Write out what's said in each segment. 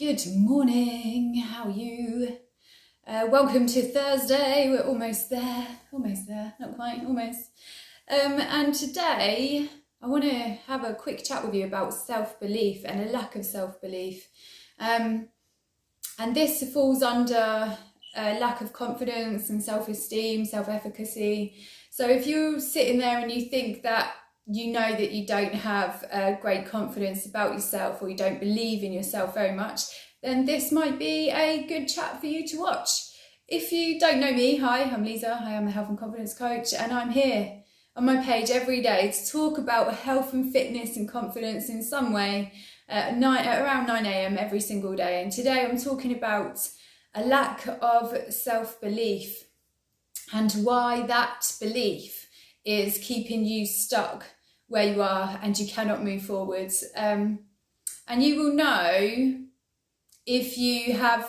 Good morning, how are you? Welcome to Thursday, we're almost there, not quite, almost. And today I want to have a quick chat with you about self-belief and a lack of self-belief. And this falls under lack of confidence and self-esteem, self-efficacy. So if you're sitting there and you think that you know that you don't have great confidence about yourself, or you don't believe in yourself very much, then this might be a good chat for you to watch. If you don't know me, hi, I'm Lisa. I am a health and confidence coach, and I'm here on my page every day to talk about health and fitness and confidence in some way at around 9 a.m. every single day. And today I'm talking about a lack of self-belief and why that belief is keeping you stuck where you are and you cannot move forwards. And you will know if you have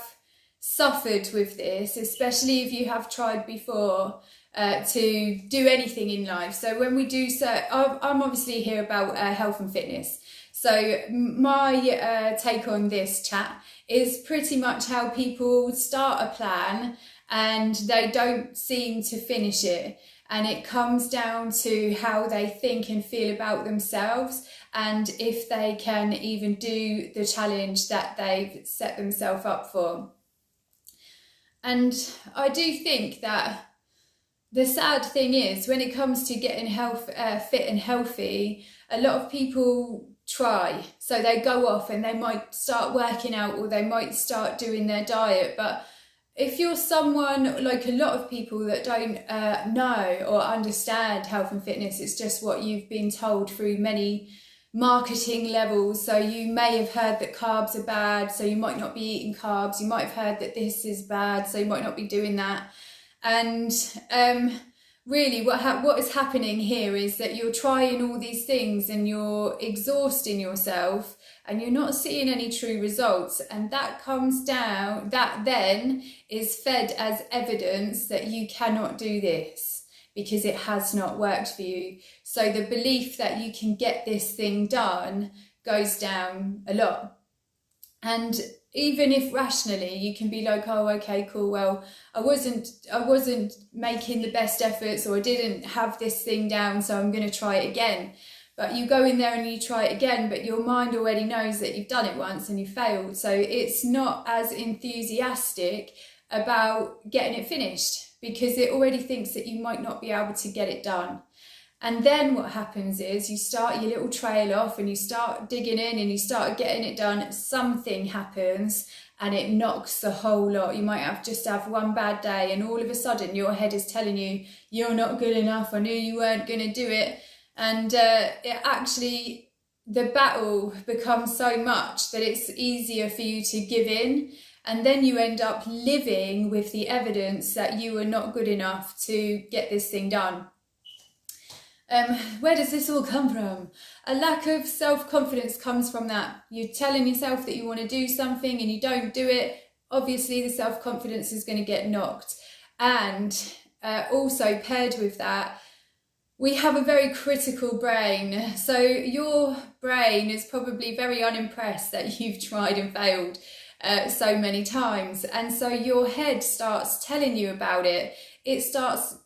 suffered with this, especially if you have tried before to do anything in life. So when we do, I'm obviously here about health and fitness. So my take on this chat is pretty much how people start a plan and they don't seem to finish it. And it comes down to how they think and feel about themselves, and if they can even do the challenge that they've set themselves up for. And I do think that the sad thing is, when it comes to getting fit and healthy, a lot of people try. So they go off and they might start working out, or they might start doing their diet, but if you're someone like a lot of people that don't know or understand health and fitness, it's just what you've been told through many marketing levels. So you may have heard that carbs are bad, so you might not be eating carbs. You might have heard that this is bad, so you might not be doing that. And really what is happening here is that you're trying all these things and you're exhausting yourself, and you're not seeing any true results. And that then is fed as evidence that you cannot do this because it has not worked for you. So the belief that you can get this thing done goes down a lot. And even if rationally you can be like, oh, okay, cool, well, I wasn't making the best efforts, or I didn't have this thing down, so I'm going to try it again. But you go in there and you try it again, but your mind already knows that you've done it once and you failed. So it's not as enthusiastic about getting it finished because it already thinks that you might not be able to get it done. And then what happens is you start your little trail off and you start digging in and you start getting it done. Something happens and it knocks the whole lot. You might just have one bad day, and all of a sudden your head is telling you, you're not good enough. I knew you weren't going to do it. And the battle becomes so much that it's easier for you to give in. And then you end up living with the evidence that you were not good enough to get this thing done. Where does this all come from? A lack of self-confidence comes from that. You're telling yourself that you want to do something and you don't do it. Obviously, the self-confidence is going to get knocked. And also paired with that, we have a very critical brain. So your brain is probably very unimpressed that you've tried and failed so many times. And so your head starts telling you about it. It starts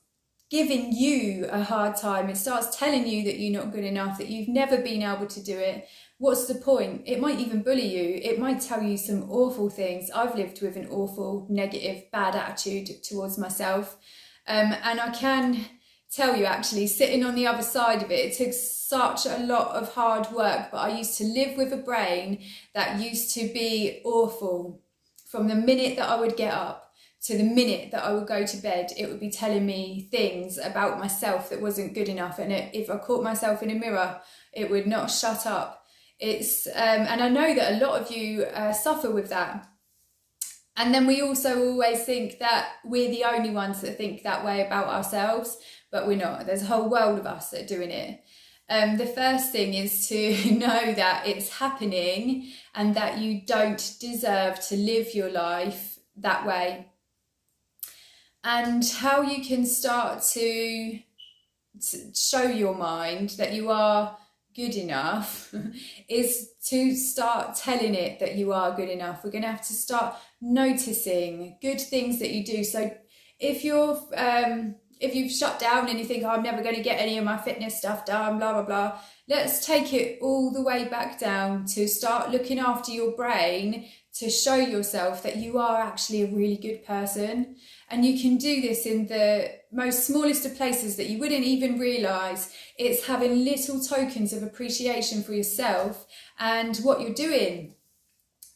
giving you a hard time. It starts telling you that you're not good enough, that you've never been able to do it. What's the point? It might even bully you. It might tell you some awful things. I've lived with an awful, negative, bad attitude towards myself. And I can tell you, actually, sitting on the other side of it took such a lot of hard work, but I used to live with a brain that used to be awful. From the minute that I would get up to the minute that I would go to bed, it would be telling me things about myself that wasn't good enough. And if I caught myself in a mirror, it would not shut up. And I know that a lot of you suffer with that. And then we also always think that we're the only ones that think that way about ourselves, but we're not. There's a whole world of us that are doing it. The first thing is to know that it's happening and that you don't deserve to live your life that way. And how you can start to show your mind that you are good enough is to start telling it that you are good enough. We're going to have to start noticing good things that you do. So if you've shut down and you think, oh, I'm never going to get any of my fitness stuff done, blah, blah, blah, let's take it all the way back down to start looking after your brain, to show yourself that you are actually a really good person. And you can do this in the most smallest of places that you wouldn't even realise. It's having little tokens of appreciation for yourself and what you're doing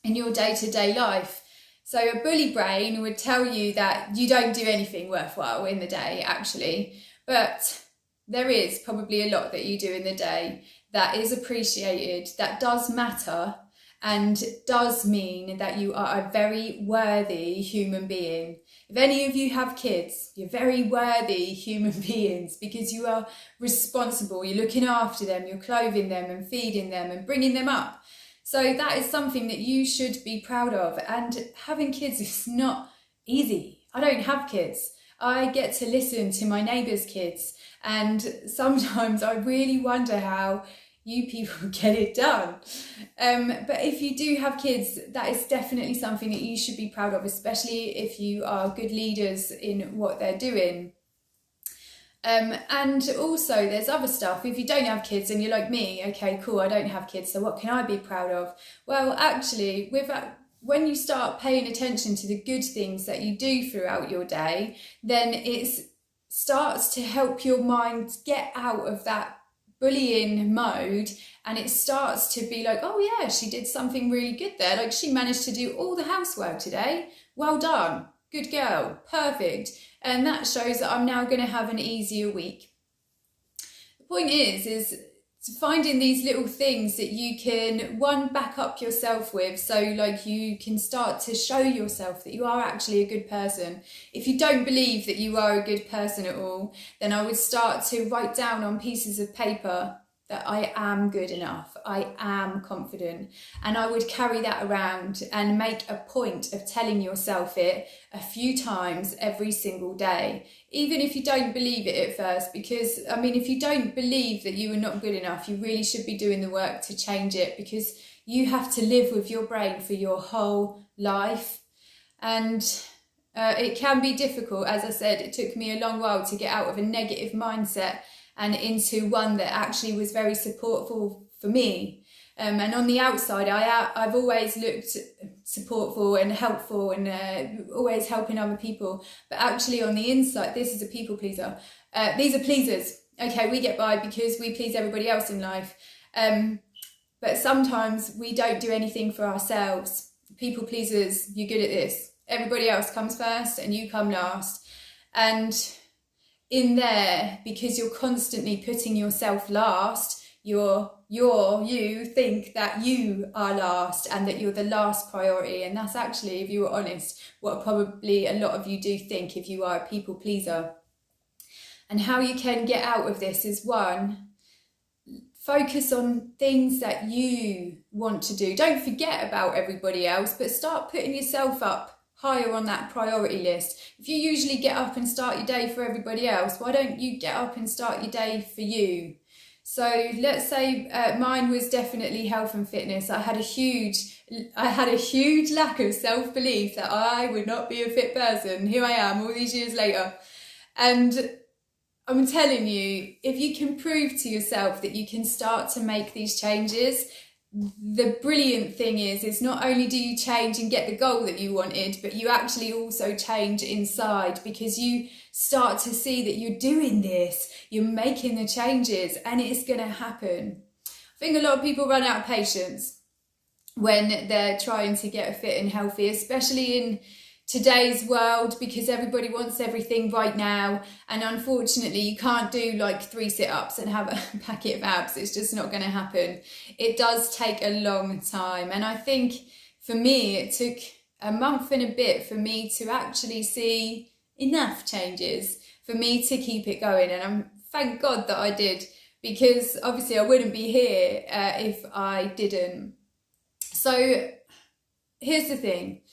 in your day-to-day life. So a bully brain would tell you that you don't do anything worthwhile in the day, actually. But there is probably a lot that you do in the day that is appreciated, that does matter, and does mean that you are a very worthy human being. If any of you have kids, you're very worthy human beings because you are responsible, you're looking after them, you're clothing them and feeding them and bringing them up. So that is something that you should be proud of. And having kids is not easy. I don't have kids. I get to listen to my neighbours' kids, and sometimes I really wonder how you people get it done. But if you do have kids, that is definitely something that you should be proud of, especially if you are good leaders in what they're doing. And also there's other stuff. If you don't have kids and you're like me, okay, cool, I don't have kids, so what can I be proud of? Well, actually, when you start paying attention to the good things that you do throughout your day, then it starts to help your mind get out of that bullying mode, and it starts to be like, oh yeah, she did something really good there. Like, she managed to do all the housework today. Well done. Good girl. Perfect. And that shows that I'm now going to have an easier week. The point is finding these little things that you can, one, back up yourself with, so like you can start to show yourself that you are actually a good person. If you don't believe that you are a good person at all, then I would start to write down on pieces of paper that I am good enough, I am confident, and I would carry that around and make a point of telling yourself it a few times every single day, even if you don't believe it at first, because I mean, if you don't believe that you are not good enough, you really should be doing the work to change it, because you have to live with your brain for your whole life. And it can be difficult. As I said, it took me a long while to get out of a negative mindset and into one that actually was very supportful for me. And on the outside, I've always looked supportful and helpful and always helping other people. But actually on the inside, this is a people pleaser. These are pleasers. Okay, we get by because we please everybody else in life. But sometimes we don't do anything for ourselves. People pleasers, you're good at this. Everybody else comes first and you come last. And in there, because you're constantly putting yourself last, you think that you are last and that you're the last priority. And that's actually, if you were honest, what probably a lot of you do think if you are a people pleaser. And how you can get out of this is, one, focus on things that you want to do. Don't forget about everybody else, but start putting yourself up higher on that priority list. If you usually get up and start your day for everybody else, why don't you get up and start your day for you? So let's say mine was definitely health and fitness. I had a huge lack of self-belief that I would not be a fit person. Here I am all these years later. And I'm telling you, if you can prove to yourself that you can start to make these changes, the brilliant thing is not only do you change and get the goal that you wanted, but you actually also change inside, because you start to see that you're doing this, you're making the changes, and it's going to happen. I think a lot of people run out of patience when they're trying to get fit and healthy, especially in today's world, because everybody wants everything right now, and unfortunately you can't do like 3 sit-ups and have a packet of abs. It's just not going to happen. It does take a long time, and I think for me it took a month and a bit for me to actually see enough changes for me to keep it going, and I'm thank God that I did, because obviously I wouldn't be here if I didn't. So here's the thing.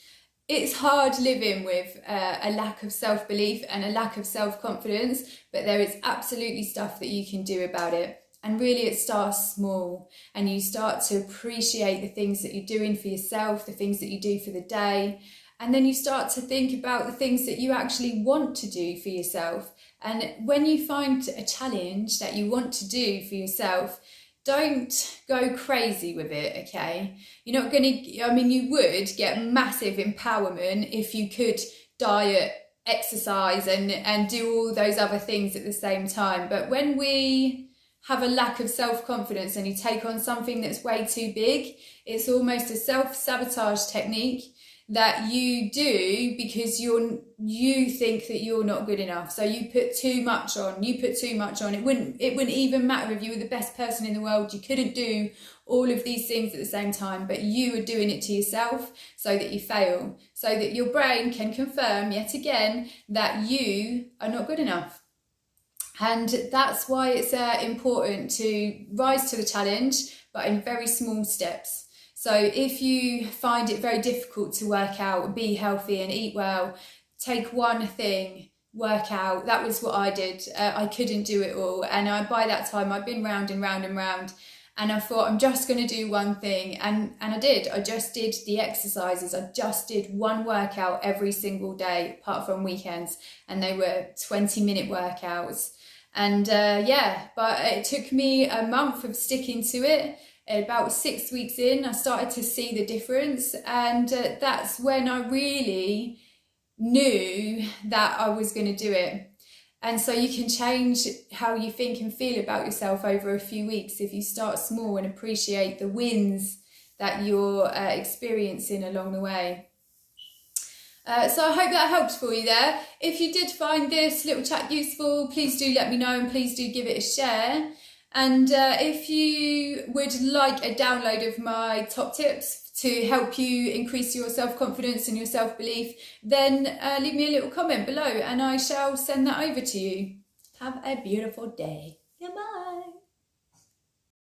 It's hard living with a lack of self-belief and a lack of self-confidence, but there is absolutely stuff that you can do about it. And really it starts small, and you start to appreciate the things that you're doing for yourself, the things that you do for the day. And then you start to think about the things that you actually want to do for yourself. And when you find a challenge that you want to do for yourself, don't go crazy with it, okay? You're not going to, I mean, you would get massive empowerment if you could diet, exercise, and do all those other things at the same time. But when we have a lack of self-confidence and you take on something that's way too big, it's almost a self-sabotage technique that you do because you think that you're not good enough. So you put too much on. It wouldn't even matter if you were the best person in the world. You couldn't do all of these things at the same time, but you are doing it to yourself so that you fail, so that your brain can confirm yet again that you are not good enough. And that's why it's important to rise to the challenge, but in very small steps. So if you find it very difficult to work out, be healthy and eat well, take one thing, work out. That was what I did. I couldn't do it all. And by that time, I'd been round and round and round. And I thought, I'm just going to do one thing. And I did. I just did the exercises. I just did one workout every single day, apart from weekends. And they were 20-minute workouts. And but it took me a month of sticking to it. About 6 weeks in, I started to see the difference, and that's when I really knew that I was going to do it. And so you can change how you think and feel about yourself over a few weeks if you start small and appreciate the wins that you're experiencing along the way. So I hope that helped for you there. If you did find this little chat useful, please do let me know, and please do give it a share. And if you would like a download of my top tips to help you increase your self-confidence and your self-belief, then leave me a little comment below and I shall send that over to you. Have a beautiful day.